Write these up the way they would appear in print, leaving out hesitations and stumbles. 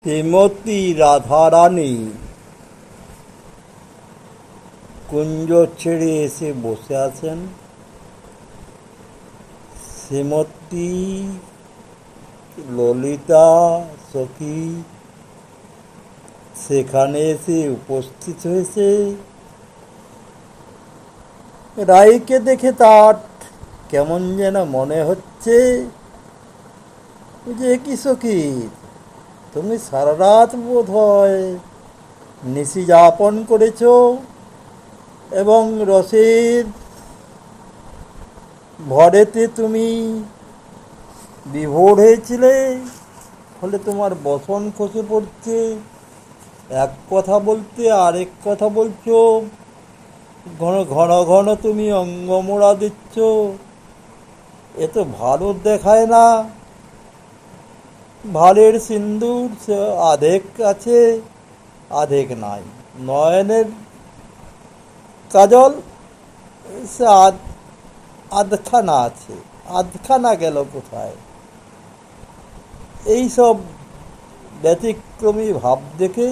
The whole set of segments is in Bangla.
শ্রীমতী রাধারানী কুঞ্জ ছেড়ে এসে বসে আছেন। শ্রীমতী ললিতা সখী সেখানে এসে উপস্থিত হয়েছে। রাইকে দেখে তার কেমন যেন মনে হচ্ছে যে কি সখী, তুমি সারা রাত বোধ হয় নিশি যাপন করেছ এবং রসের ভরেতে তুমি বিভোর হয়েছিলে, ফলে তোমার বসন খসে পড়ছে। এক কথা বলতে আরেক কথা বলছো, ঘন ঘন ঘন তুমি অঙ্গমোড়া দিচ্ছ। এ তো ভালো দেখায় না। ভালের সিন্দুর সে আধেক আছে আধেক নাই, নয়নের কাজল সে আধখানা আছে, আধখানা গেল কোথায়? এইসব ব্যতিক্রমী ভাব দেখে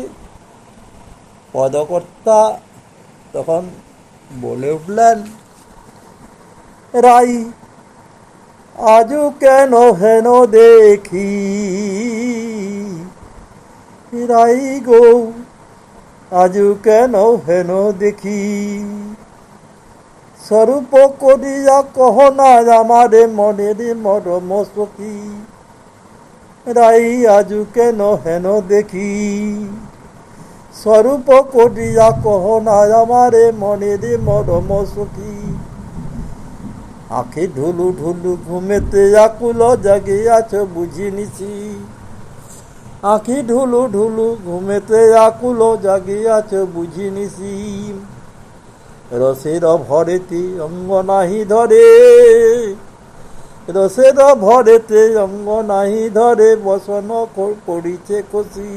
পদকর্তা তখন বলে উঠলেন, রাই আজও কেন হেন দেখি, রাই গো আজও কেন হেন দেখি, স্বরূপ করিয়া কহ না আমারে মনের মরম সখী, রাই আজও কেন হেন দেখি, স্বরূপ করিয়া কহ না আমারে মনের মরম সখী। আঁখি ঢুলু ঢুলু ঘুমেতে আকুল জাগিয়াছ বুঝি নিছি, আঁখি ঢুলু ঢুলু ঘুমেতে আকুল জাগিয়াছ বুঝি নিছি, রসের ভরেতে অঙ্গ নাহি ধরে, রসের ভরেতে অঙ্গ নাহি ধরে, বসন পড়িছে খসি,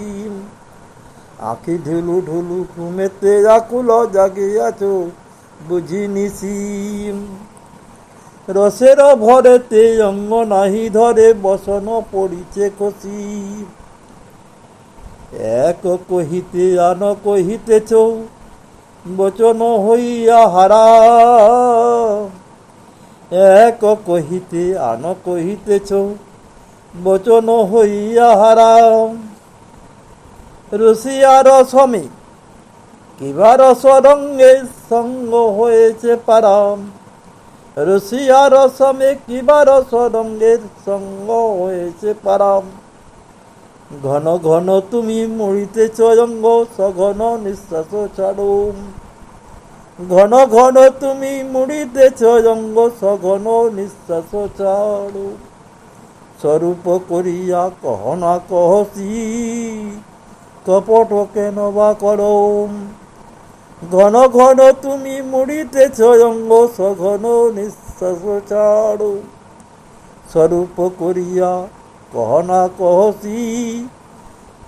আঁখি ঢুলু ঢুলু ঘুমেতে আকুল জাগিয়াছ বুঝি নিছি, রসের ভরেতে অঙ্গ নাহি ধরে, বসন পড়িছে খসি। এক কহিতে আন কহিতেছ বচন হইয়া হারা, এক কহিতে আন কহিতেছ বচন হইয়া হারা, রসিয়ার সমে কিবা রসরঙ্গে সঙ্গ হয়েছে পারাম, রসিয়ার সমে কিবা রসরঙ্গের সঙ্গ হয়েছে পারাম, ঘন ঘন তুমি মরিতেছ অঙ্গ সঘন নিঃশ্বাস ছাড়ো, ঘন ঘন তুমি মরিতেছ অঙ্গ সঘন নিঃশ্বাস ছাড়ো, স্বরূপ করিয়া কহ না কহসি, কপট কেন বা করো, ঘন ঘন তুমি মরিতেছ অঙ্গ সঘন নিঃশ্বাস ছাড়ো, স্বরূপ করিয়া কহ না কহসি,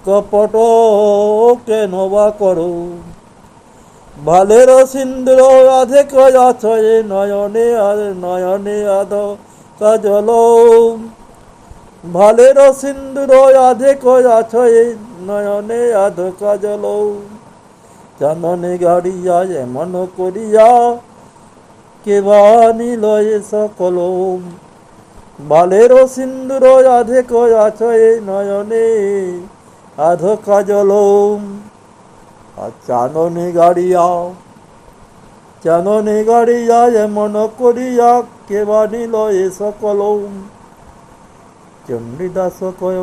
কপট কেন বা করো। ভালের সিন্দুর আধেক আছয়ে নয়নে নয়নে আধ কাজল, ভালের সিন্দুর আধেক আছয়ে নয়নে আধ কাজল, চাঁদনে গাড়িয়া এমন করিয়া কেবা নিল এ সকল, ভালের সিন্দুর আধেক আছয়ে নয়নে আধ কাজল, আর চাঁদনে গাড়িয়া এমন করিয়া কেবা নিল এ সকল, চণ্ডীদাস কয়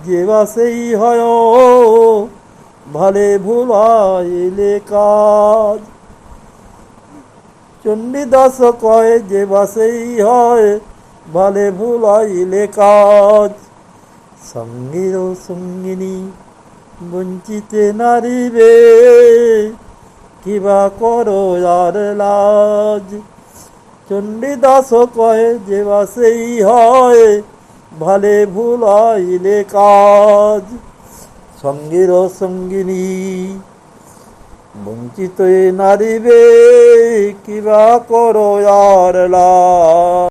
যেবা সেই হয় ভালে ভুলাইলে কাজ, চণ্ডীদাস কয় যেবা সেই হয় ভালে ভুলাইলে কাজ, সঙ্গীর সঙ্গিনী বঞ্চিতে নারিবে কিবা করো আর লাজ, চণ্ডীদাস কয় যেবা সেই হয় ভালে ভুলাইলে কাজ, সঙ্গীর সঙ্গিনী বঞ্চিত নারিবে কিবা করো আর লাজ।